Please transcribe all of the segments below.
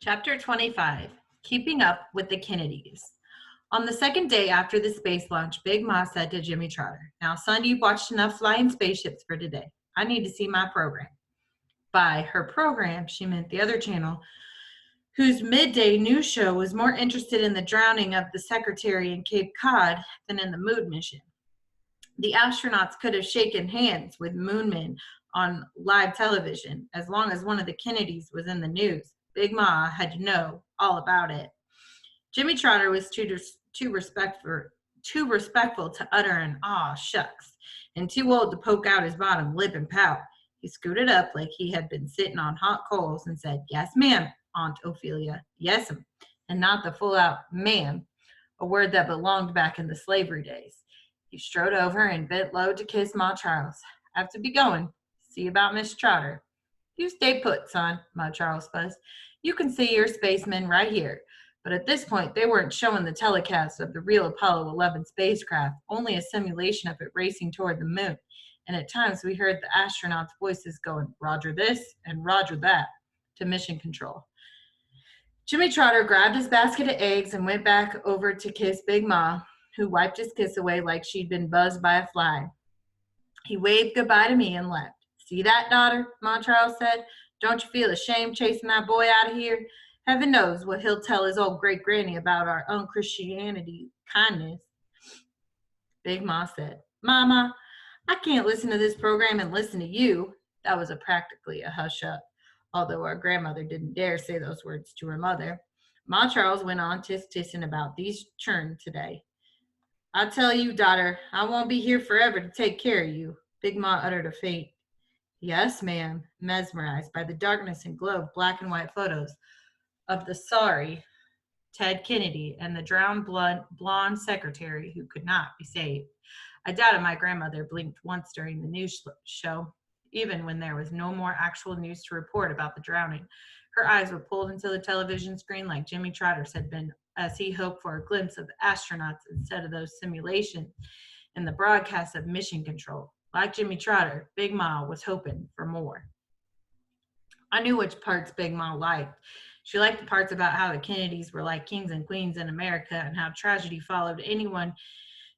Chapter 25, Keeping Up with the Kennedys. On the second day after the space launch, Big Ma said to Jimmy Trotter, "Now, son, you've watched enough flying spaceships for today. I need to see my program." By her program, she meant the other channel, whose midday news show was more interested in the drowning of the secretary in Cape Cod than in the moon mission. The astronauts could have shaken hands with moonmen on live television as long as one of the Kennedys was in the news. Big Ma had to know all about it. Jimmy Trotter was too respectful to utter an "aw, shucks," and too old to poke out his bottom lip and pout. He scooted up like he had been sitting on hot coals and said, "Yes, ma'am, Aunt Ophelia, yes'm," and not the full-out "ma'am," a word that belonged back in the slavery days. He strode over and bent low to kiss Ma Charles. "I have to be going. See about Miss Trotter." "You stay put, son," Ma Charles fussed. "You can see your spacemen right here." But at this point, they weren't showing the telecast of the real Apollo 11 spacecraft, only a simulation of it racing toward the moon. And at times, we heard the astronauts' voices going, "Roger this," and "Roger that," to mission control. Jimmy Trotter grabbed his basket of eggs and went back over to kiss Big Ma, who wiped his kiss away like she'd been buzzed by a fly. He waved goodbye to me and left. "See that, daughter?" Ma Charles said. "Don't you feel ashamed chasing that boy out of here? Heaven knows what he'll tell his old great-granny about our unchristianity kindness." Big Ma said, "Mama, I can't listen to this program and listen to you." That was practically a hush-up, although our grandmother didn't dare say those words to her mother. Ma Charles went on tisk-tissing about these churn today. "I tell you, daughter, I won't be here forever to take care of you." Big Ma uttered a faint "Yes, ma'am," mesmerized by the darkness and glow of black and white photos of the sorry Ted Kennedy and the drowned blonde secretary who could not be saved. I doubted my grandmother blinked once during the news show, even when there was no more actual news to report about the drowning. Her eyes were pulled into the television screen like Jimmy Trotter's had been, as he hoped for a glimpse of the astronauts instead of those simulations in the broadcast of mission control. Like Jimmy Trotter, Big Ma was hoping for more. I knew which parts Big Ma liked. She liked the parts about how the Kennedys were like kings and queens in America and how tragedy followed anyone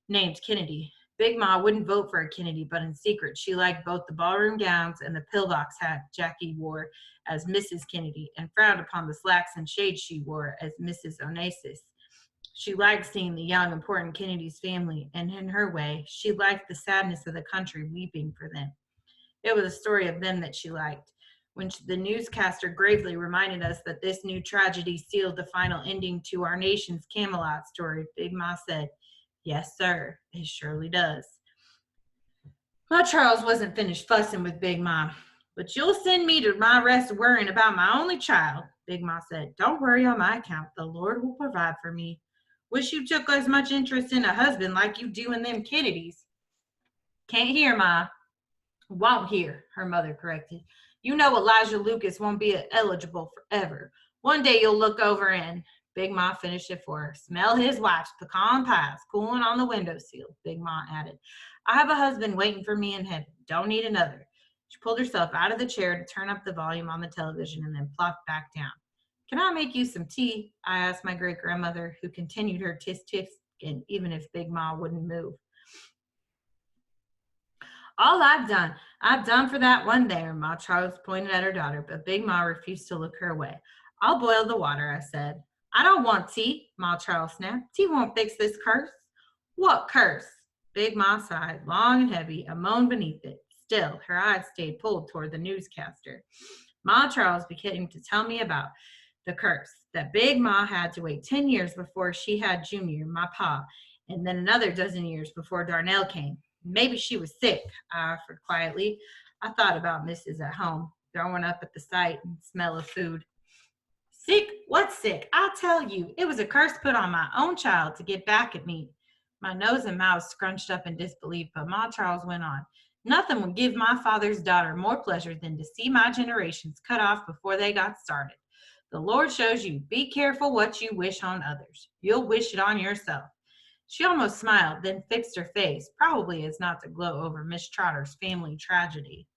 named Kennedy. Big Ma wouldn't vote for a Kennedy, but in secret, she liked both the ballroom gowns and the pillbox hat Jackie wore as Mrs. Kennedy and frowned upon the slacks and shades she wore as Mrs. Onassis. She liked seeing the young, important Kennedy's family, and in her way, she liked the sadness of the country weeping for them. It was a story of them that she liked. When the newscaster gravely reminded us that this new tragedy sealed the final ending to our nation's Camelot story, Big Ma said, "Yes, sir, it surely does." Ma Charles wasn't finished fussing with Big Ma. "But you'll send me to my rest worrying about my only child," Big Ma said. "Don't worry on my account. The Lord will provide for me. Wish you took as much interest in a husband like you do in them Kennedys." "Can't hear, Ma." "Won't hear," her mother corrected. "You know Elijah Lucas won't be eligible forever. One day you'll look over and—" Big Ma finished it for her. "Smell his wife's pecan pies cooling on the windowsill," Big Ma added. "I have a husband waiting for me in heaven. Don't need another." She pulled herself out of the chair to turn up the volume on the television and then plopped back down. "Can I make you some tea?" I asked my great-grandmother, who continued her tisk-tisk, and even if Big Ma wouldn't move. "All I've done for that one there." Ma Charles pointed at her daughter, but Big Ma refused to look her way. "I'll boil the water," I said. "I don't want tea," Ma Charles snapped. "Tea won't fix this curse." "What curse?" Big Ma sighed, long and heavy, a moan beneath it. Still, her eyes stayed pulled toward the newscaster. Ma Charles began to tell me about the curse, that Big Ma had to wait 10 years before she had Junior, my pa, and then another dozen years before Darnell came. "Maybe she was sick," I offered quietly. I thought about Mrs. at home, throwing up at the sight and smell of food. "Sick? What's sick? I'll tell you. It was a curse put on my own child to get back at me." My nose and mouth scrunched up in disbelief, but Ma Charles went on. "Nothing would give my father's daughter more pleasure than to see my generations cut off before they got started. The Lord shows you, be careful what you wish on others. You'll wish it on yourself." She almost smiled, then fixed her face, probably as not to gloat over Miss Trotter's family tragedy.